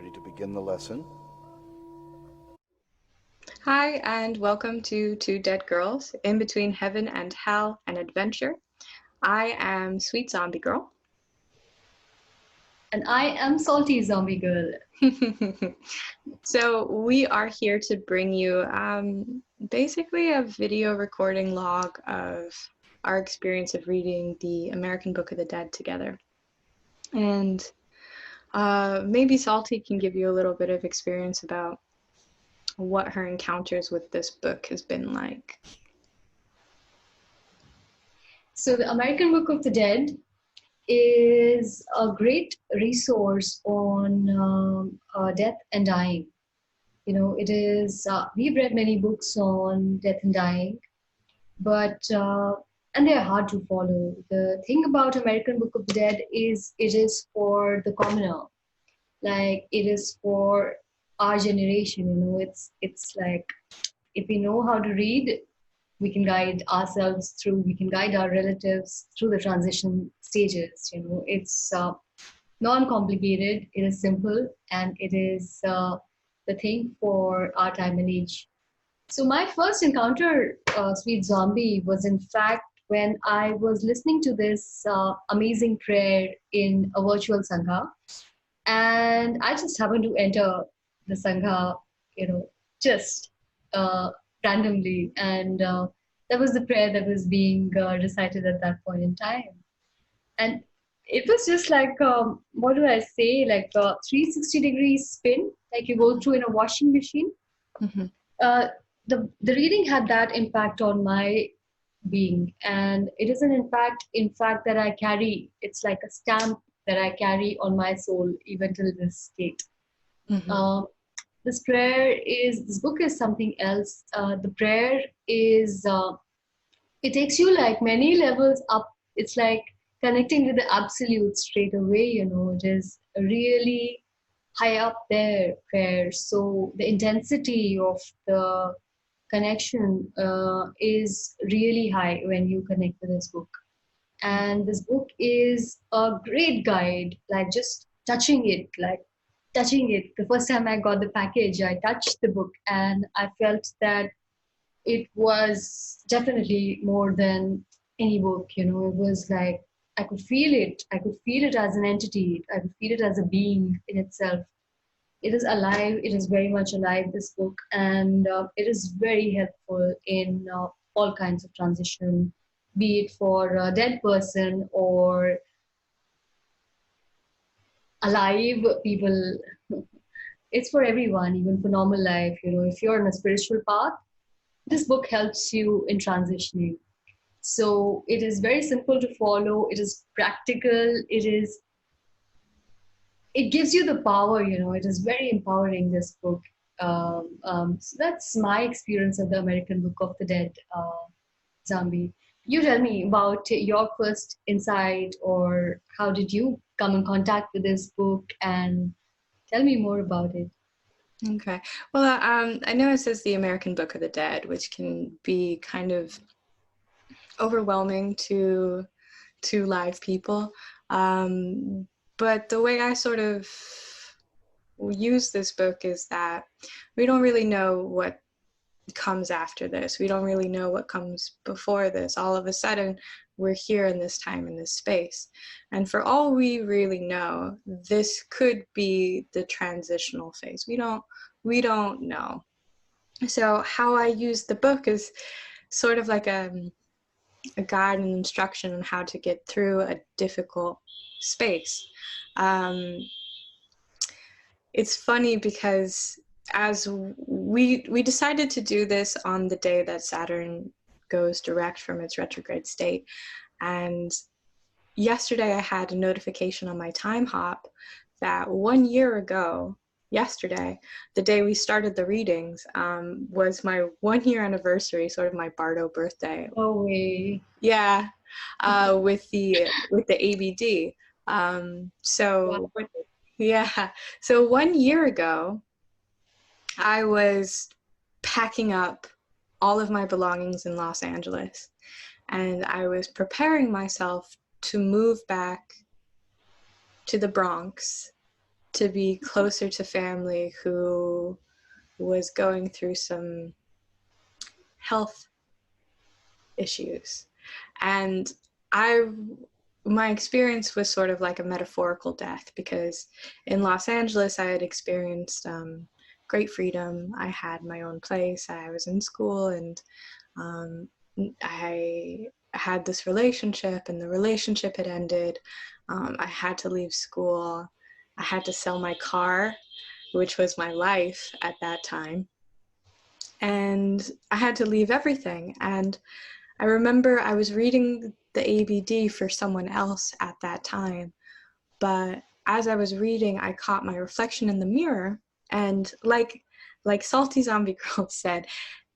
Ready to begin the lesson? Hi, and welcome to Two Dead Girls, In Between Heaven and Hell and Adventure. I am Sweet Zombie Girl. And I am Salty Zombie Girl. So we are here to bring you basically a video recording log of our experience of reading the American Book of the Dead together. And maybe Salty can give you a little bit of experience about what her encounters with this book has been like. So the American Book of the Dead is a great resource on death and dying. You know, it is, we've read many books on death and dying, but, and they're hard to follow. The thing about American Book of the Dead is it is for the commoner. Like, it is for our generation, you know, it's like, if we know how to read, we can guide ourselves through, we can guide our relatives through the transition stages. You know, it's non-complicated, it is simple, and it is the thing for our time and age. So my first encounter, Sweet Zombie, was in fact when I was listening to this amazing prayer in a virtual Sangha. And I just happened to enter the Sangha, you know, just randomly. And that was the prayer that was being recited at that point in time. And it was just like, what do I say, like a 360-degree spin, like you go through in a washing machine. Mm-hmm. The reading had that impact on my being. And it is an impact that I carry. It's like a stamp that I carry on my soul even till this date. Mm-hmm. This book is something else. The prayer is, it takes you like many levels up. It's like connecting with the absolute straight away, you know, it is really high up there prayer. So the intensity of the connection is really high when you connect with this book. And this book is a great guide, like just touching it. The first time I got the package, I touched the book and I felt that it was definitely more than any book. You know, it was like I could feel it. I could feel it as an entity. I could feel it as a being in itself. It is alive. It is very much alive, this book. And it is very helpful in all kinds of transition, be it for a dead person or alive people. It's for everyone, even for normal life. You know, if you're on a spiritual path, this book helps you in transitioning. So it is very simple to follow. It is practical. It gives you the power, you know, it is very empowering, this book. So that's my experience of the American Book of the Dead, Zombie. You tell me about your first insight, or how did you come in contact with this book, and tell me more about it. Okay. Well, I know it says the American Book of the Dead, which can be kind of overwhelming to live people. But the way I sort of use this book is that we don't really know what comes after this. We don't really know what comes before this. All of a sudden, we're here in this time, in this space. And for all we really know, this could be the transitional phase. We don't know. So how I use the book is sort of like a guide and instruction on how to get through a difficult space. It's funny because as we decided to do this on the day that Saturn goes direct from its retrograde state, and yesterday I had a notification on my time hop that 1 year ago, yesterday, the day we started the readings, was my 1 year anniversary, sort of my Bardo birthday. Oh, way. Yeah, with the ABD. So Wow. yeah, so 1 year ago, I was packing up all of my belongings in Los Angeles, and I was preparing myself to move back to the Bronx to be closer to family who was going through some health issues. And my experience was sort of like a metaphorical death, because in Los Angeles I had experienced great freedom. I had my own place. I was in school, and I had this relationship, and the relationship had ended. I had to leave school. I had to sell my car, which was my life at that time. And I had to leave everything. And I remember I was reading the ABD for someone else at that time, but as I was reading, I caught my reflection in the mirror, and like Salty Zombie Girl said,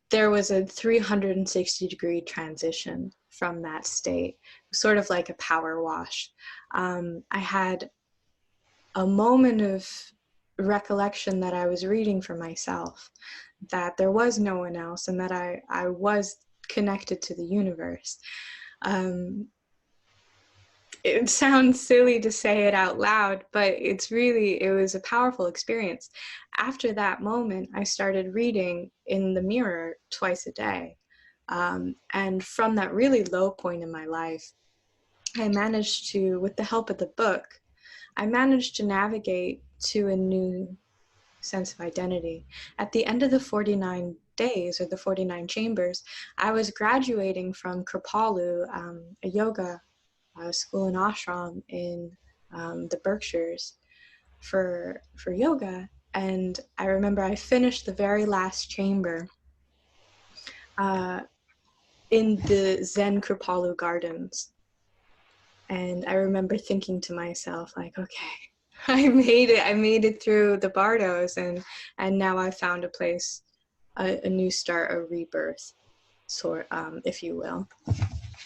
there was a 360-degree transition from that state, sort of like a power wash. I had a moment of recollection that I was reading for myself, that there was no one else, and that I was connected to the universe. It sounds silly to say it out loud, but it was a powerful experience. After that moment, I started reading in the mirror twice a day. And from that really low point in my life, I managed to, with the help of the book, I managed to navigate to a new sense of identity. At the end of the 49 days, or the 49 chambers, I was graduating from Kripalu, a yoga school and ashram in the Berkshires for yoga. And I remember I finished the very last chamber in the Zen Kripalu gardens. And I remember thinking to myself, like, okay, I made it through the Bardots, and now I found a place, a new start, a rebirth, sort, if you will.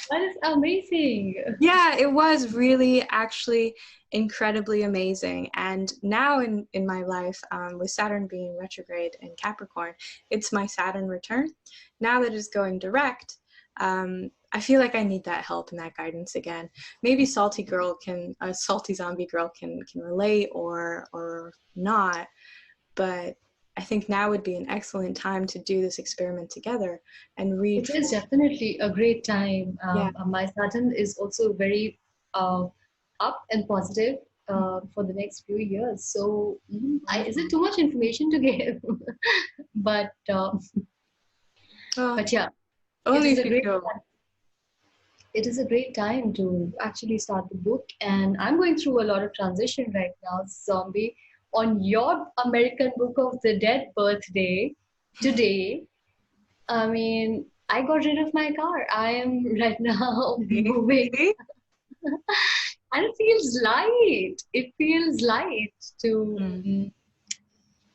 That is amazing. Yeah, it was really actually incredibly amazing. And now in my life, with Saturn being retrograde in Capricorn, it's my Saturn return. Now that it's going direct, I feel like I need that help and that guidance again. Maybe Salty Zombie Girl can relate or not, but I think now would be an excellent time to do this experiment together and read. It is definitely a great time. Yeah. My Saturn is also very up and positive for the next few years. So, is it too much information to give? but Well, but yeah, only it is if a you great feel. time. It is a great time to actually start the book. And I'm going through a lot of transition right now, Zombie. On your American Book of the Dead birthday today, I mean, I got rid of my car. I am right now moving, See? and it feels light. It feels light to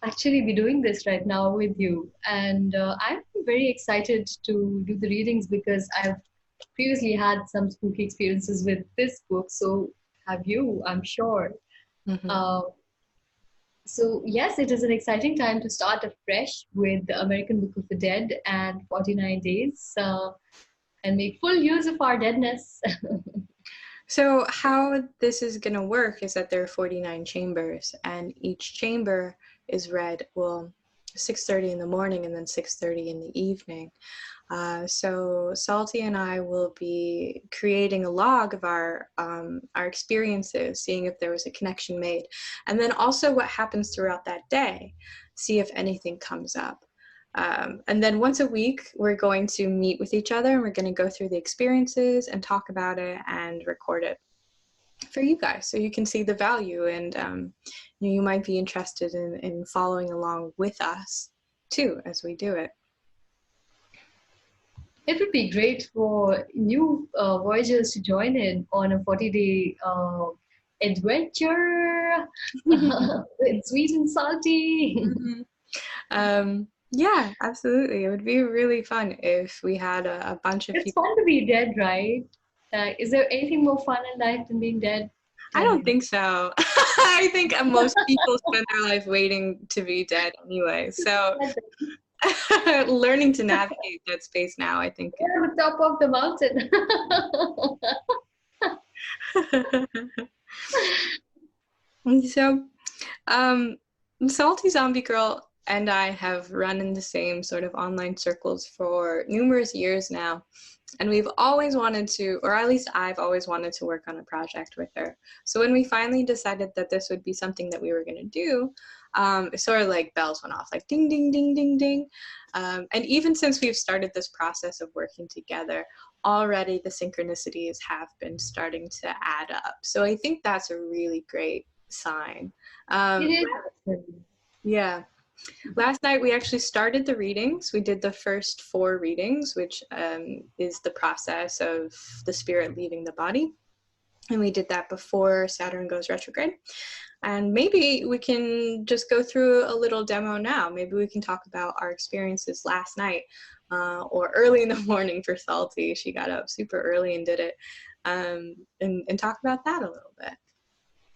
actually be doing this right now with you. And I'm very excited to do the readings because I've previously had some spooky experiences with this book. So have you, I'm sure. Mm-hmm. So yes, it is an exciting time to start afresh with the American Book of the Dead and 49 Days and make full use of our deadness. So how this is going to work is that there are 49 chambers, and each chamber is read, 6:30 in the morning and then 6:30 in the evening. So Salty and I will be creating a log of our experiences, seeing if there was a connection made, and then also what happens throughout that day, see if anything comes up. And then once a week, we're going to meet with each other, and we're going to go through the experiences and talk about it and record it for you guys, so you can see the value, and you might be interested in following along with us too as we do it. It would be great for new voyagers to join in on a 40-day adventure with Sweet and Salty. Yeah, absolutely. It would be really fun if we had a bunch of It's people. fun to be dead, right? Is there anything more fun in life than being dead? I don't think so. I think most people spend their life waiting to be dead anyway. So learning to navigate that space now, I think. We're on the top of the mountain. So Salty Zombie Girl and I have run in the same sort of online circles for numerous years now. And we've always wanted to, or at least I've always wanted to work on a project with her. So when we finally decided that this would be something that we were going to do, it sort of like bells went off, like ding, ding, ding, ding, ding. And even since we've started this process of working together, already the synchronicities have been starting to add up. So I think that's a really great sign. It is. Yeah. Last night we actually started the readings. We did the first 4 readings, which is the process of the spirit leaving the body. And we did that before Saturn goes retrograde. And maybe we can just go through a little demo now. Maybe we can talk about our experiences last night or early in the morning for Salty. She got up super early and did it, and talk about that a little bit.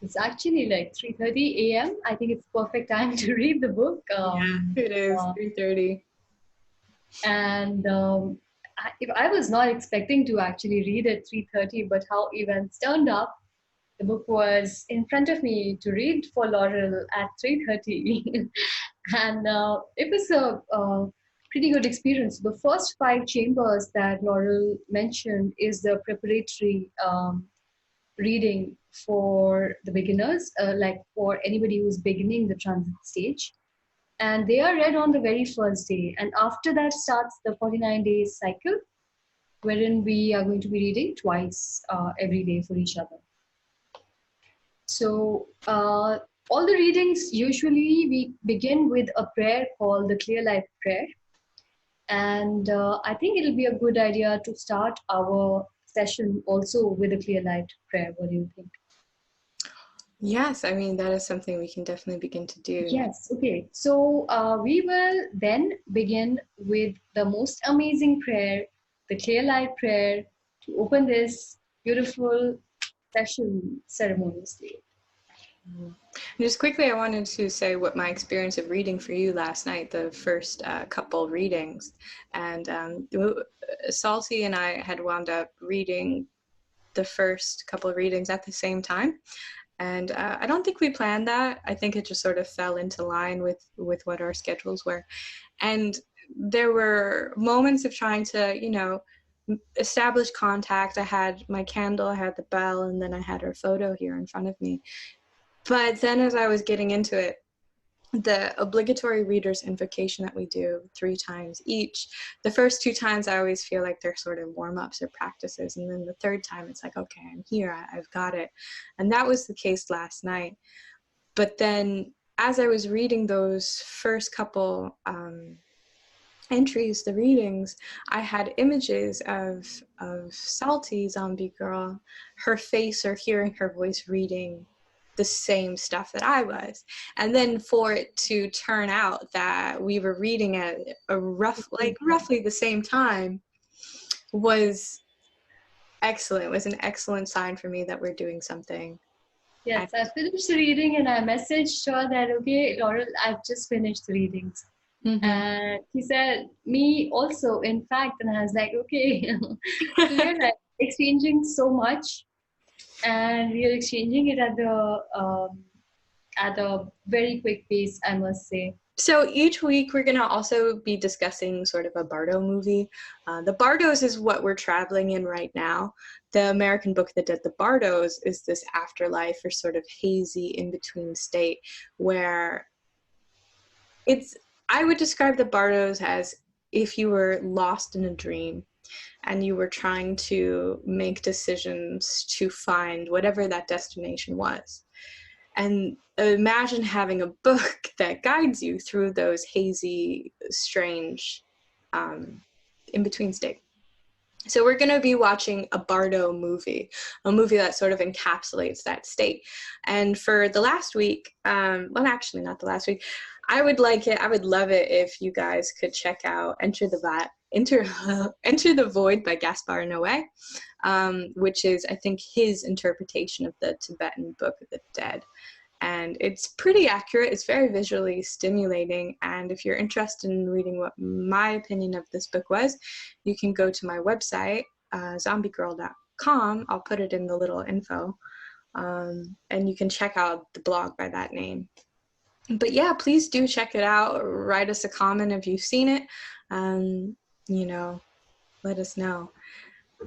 It's actually like 3:30 a.m. I think it's perfect time to read the book. Yeah, it is 3:30. And if I was not expecting to actually read at 3:30, but how events turned up, the book was in front of me to read for Laurel at 3:30. And it was a pretty good experience. The first 5 chambers that Laurel mentioned is the preparatory reading for the beginners, like for anybody who's beginning the transit stage. And they are read on the very first day. And after that starts the 49-day cycle, wherein we are going to be reading twice every day for each other. So all the readings, usually we begin with a prayer called the Clear Life Prayer. And I think it'll be a good idea to start our session also with a Clear Light prayer. What do you think? Yes, I mean, that is something we can definitely begin to do. Yes, okay. So we will then begin with the most amazing prayer, the Clear Light prayer, to open this beautiful session ceremoniously. Just quickly, I wanted to say what my experience of reading for you last night, the first couple readings. And Salty and I had wound up reading the first couple of readings at the same time. And I don't think we planned that. I think it just sort of fell into line with what our schedules were. And there were moments of trying to, you know, establish contact. I had my candle, I had the bell, and then I had her photo here in front of me. But then as I was getting into it, the obligatory reader's invocation that we do 3 times each, the first 2 times I always feel like they're sort of warm-ups or practices, and then the 3rd time it's like, okay, I'm here, I've got it. And that was the case last night. But then as I was reading those first couple entries, the readings, I had images of Salty Zombie Girl, her face or hearing her voice reading the same stuff that I was. And then for it to turn out that we were reading at a roughly the same time was excellent. It was an excellent sign for me that we're doing something. Yes, I finished reading and I messaged her that, okay, Laurel, I've just finished the readings. Mm-hmm. And he said, me also, in fact, and I was like, okay, we're like exchanging so much. And we are exchanging it at a very quick pace, I must say. So each week we're going to also be discussing sort of a Bardo movie. The Bardos is what we're traveling in right now. The American Book of the Dead, the Bardos, is this afterlife or sort of hazy in-between state where I would describe the Bardos as if you were lost in a dream and you were trying to make decisions to find whatever that destination was. And imagine having a book that guides you through those hazy, strange, in-between state. So we're going to be watching a Bardo movie, a movie that sort of encapsulates that state. And for the last week, well, actually not the last week, I would love it if you guys could check out Enter the Void by Gaspar Noé, which is, I think, his interpretation of the Tibetan Book of the Dead. And it's pretty accurate. It's very visually stimulating. And if you're interested in reading what my opinion of this book was, you can go to my website, zombiegirl.com. I'll put it in the little info. And you can check out the blog by that name. But yeah, please do check it out. Write us a comment if you've seen it. You know, let us know.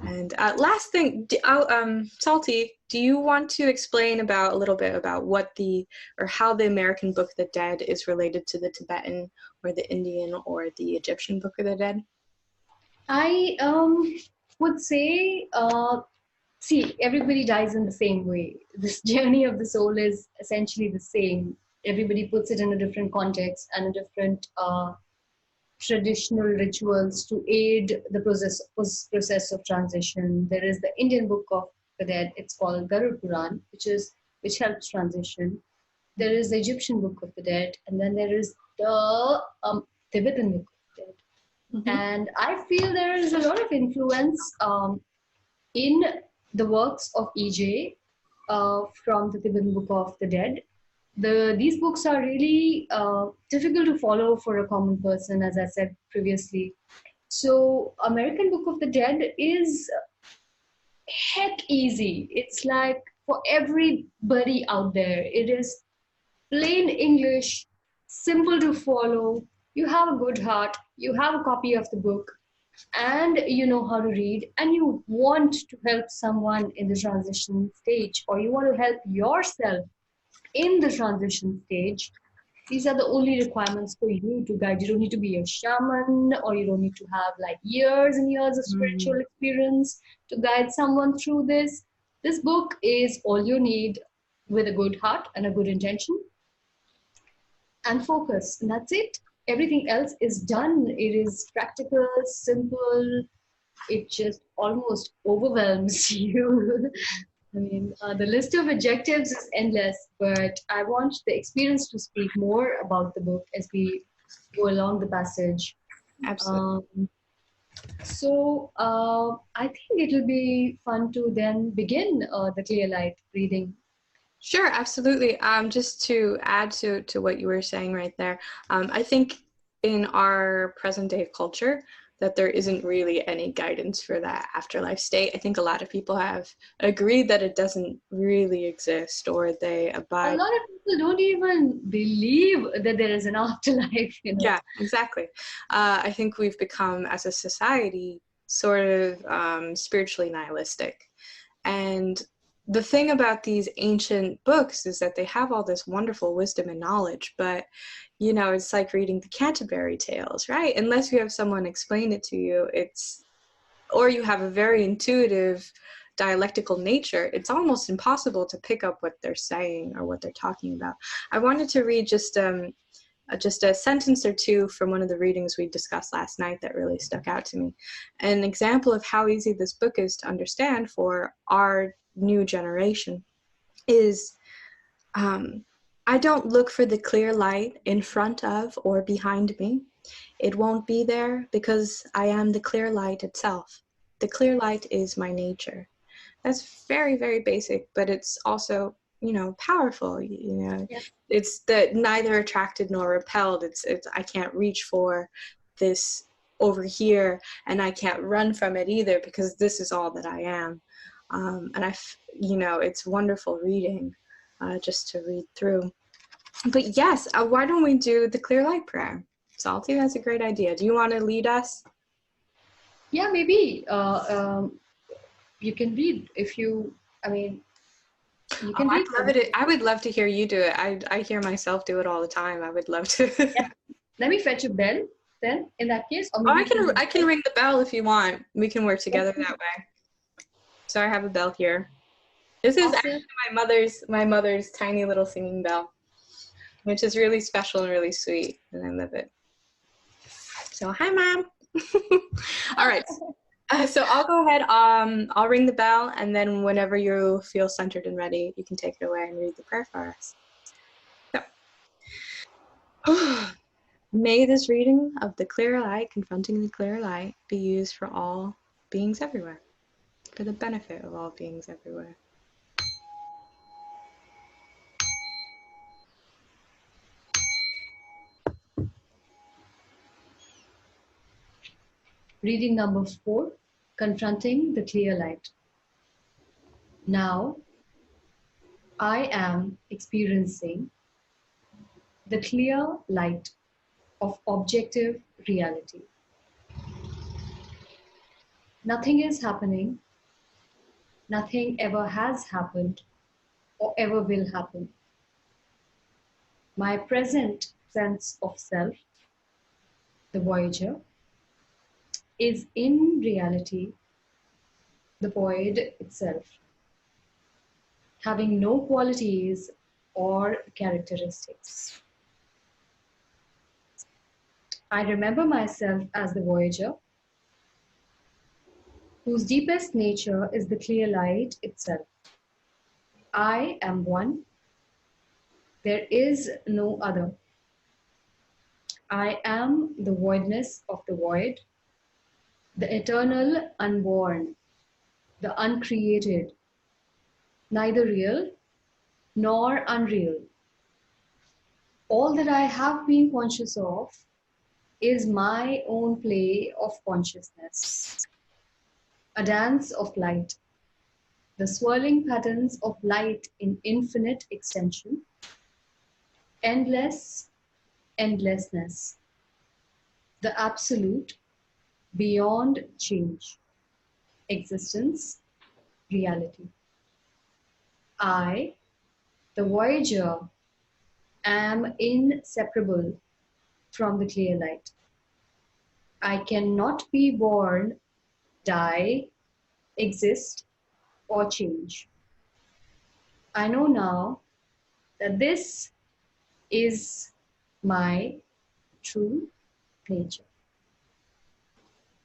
And last thing, Salty, do you want to explain a little bit about how the American Book of the Dead is related to the Tibetan or the Indian or the Egyptian Book of the Dead? I would say, see, everybody dies in the same way. This journey of the soul is essentially the same. Everybody puts it in a different context and a different traditional rituals to aid the process of transition. There is the Indian Book of the Dead. It's called Garud Puran, which helps transition. There is the Egyptian Book of the Dead, and then there is the Tibetan Book of the Dead. Mm-hmm. And I feel there is a lot of influence in the works of EJ from the Tibetan Book of the Dead. These books are really difficult to follow for a common person, as I said previously. So American Book of the Dead is heck easy. It's like for everybody out there. It is plain English, simple to follow. You have a good heart, you have a copy of the book, and you know how to read, and you want to help someone in the transition stage, or you want to help yourself in the transition stage. These are the only requirements for you to guide. You don't need to be a shaman, or you don't need to have like years and years of spiritual experience to guide someone through this. This book is all you need with a good heart and a good intention and focus. And that's it. Everything else is done. It is practical, simple. It just almost overwhelms you. I mean, the list of adjectives is endless, but I want the experience to speak more about the book as we go along the passage. Absolutely. I think it will be fun to then begin the Clear Light reading. Sure, absolutely. Just to add to what you were saying right there, I think in our present day culture that there isn't really any guidance for that afterlife state. I think a lot of people have agreed that it doesn't really exist, or they abide. A lot of people don't even believe that there is an afterlife. You know? Yeah, exactly. I think we've become, as a society, sort of spiritually nihilistic. And the thing about these ancient books is that they have all this wonderful wisdom and knowledge, but you know, it's like reading the Canterbury Tales, right? Unless you have someone explain it to you, or you have a very intuitive dialectical nature, it's almost impossible to pick up what they're saying or what they're talking about. I wanted to read just a sentence or two from one of the readings we discussed last night that really stuck out to me. An example of how easy this book is to understand for our new generation is, I don't look for the clear light in front of or behind me. It won't be there because I am the clear light itself. The clear light is my nature. That's very, very basic, but it's also, you know, powerful. You know, yeah. It's that neither attracted nor repelled. It's I can't reach for this over here, and I can't run from it either, because this is all that I am. And you know, it's wonderful reading, just to read through. But yes, why don't we do the clear light prayer? Salty, that's a great idea. Do you want to lead us? Yeah, maybe. You can read if you, I mean, you can read. I would love to hear you do it. I hear myself do it all the time. I would love to. Yeah. Let me fetch a bell then, in that case. Or I can ring the bell if you want. We can work together that way. So I have a bell here. This is actually my mother's tiny little singing bell, which is really special and really sweet, and I love it. So hi, Mom. All right. So I'll go ahead. I'll ring the bell, and then whenever you feel centered and ready, you can take it away and read the prayer for us. So, may this reading of the clear light, confronting the clear light, be used for all beings everywhere, for the benefit of all beings everywhere. Reading number 4, confronting the clear light. Now, I am experiencing the clear light of objective reality. Nothing is happening, nothing ever has happened or ever will happen. My present sense of self, the Voyager, is in reality the void itself, having no qualities or characteristics. I remember myself as the Voyager, whose deepest nature is the clear light itself. I am one, there is no other. I am the voidness of the void, the eternal unborn, the uncreated, neither real nor unreal. All that I have been conscious of is my own play of consciousness, a dance of light, the swirling patterns of light in infinite extension, endless endlessness, the absolute beyond change, existence, reality. I, the Voyager, am inseparable from the clear light. I cannot be born, die, exist, or change. I know now that this is my true nature.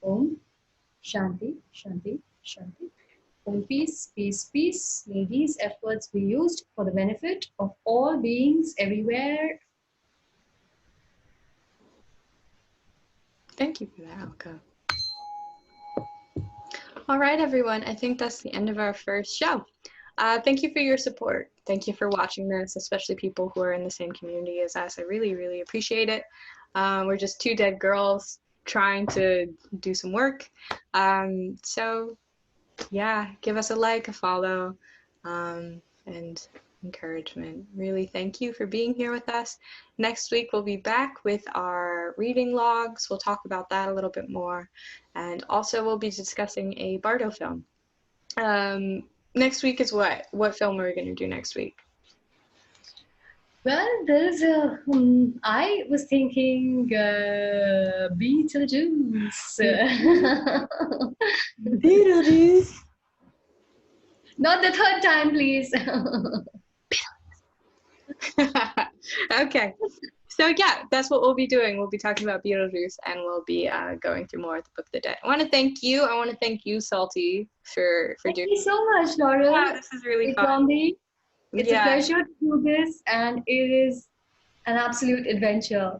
Om Shanti, Shanti, Shanti. Om peace, peace, peace. May these efforts be used for the benefit of all beings everywhere. Thank you for that, Alka. All right, everyone. I think that's the end of our first show. Thank you for your support. Thank you for watching this, especially people who are in the same community as us. I really, really appreciate it. We're just two dead girls trying to do some work. So yeah, give us a like, a follow, and encouragement. Really, thank you for being here with us. Next week, we'll be back with our reading logs. We'll talk about that a little bit more. And also, we'll be discussing a Bardo film. Next week is what? What film are we going to do next week? Well, there's a. I was thinking Beetlejuice. Beetlejuice. Not the third time, please. Okay. So yeah, that's what we'll be doing. We'll be talking about Beetlejuice, and we'll be going through more of the Book of the Dead. I want to thank you. I want to thank you, Salty, for Thank doing. you so much, Laurel. Yeah, this is really fun. Zombie. It's a pleasure to do this, and it is an absolute adventure.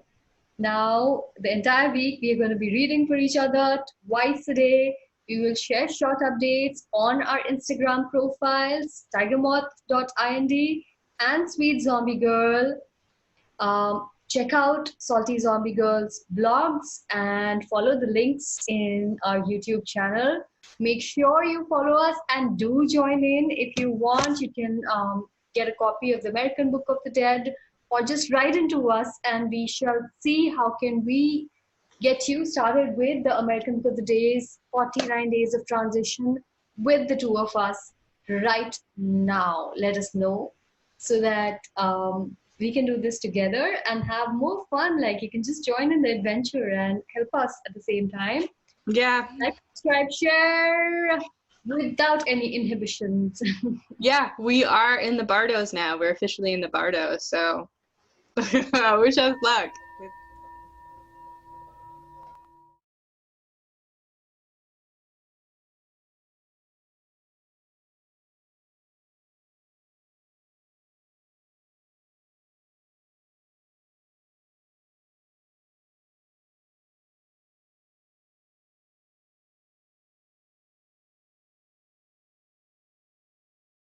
Now, the entire week, we are going to be reading for each other twice a day. We will share short updates on our Instagram profiles, tigermoth.ind and Sweet Zombie Girl. Check out Salty Zombie Girl's blogs and follow the links in our YouTube channel. Make sure you follow us and do join in. If you want, you can get a copy of the American Book of the Dead, or just write into us and we shall see how can we get you started with the American Book of the Days, 49 Days of Transition with the two of us right now. Let us know so that we can do this together and have more fun. Like, you can just join in the adventure and help us at the same time. Yeah. Like, subscribe, share without any inhibitions. Yeah, we are in the Bardos now. We're officially in the Bardos, so wish us luck.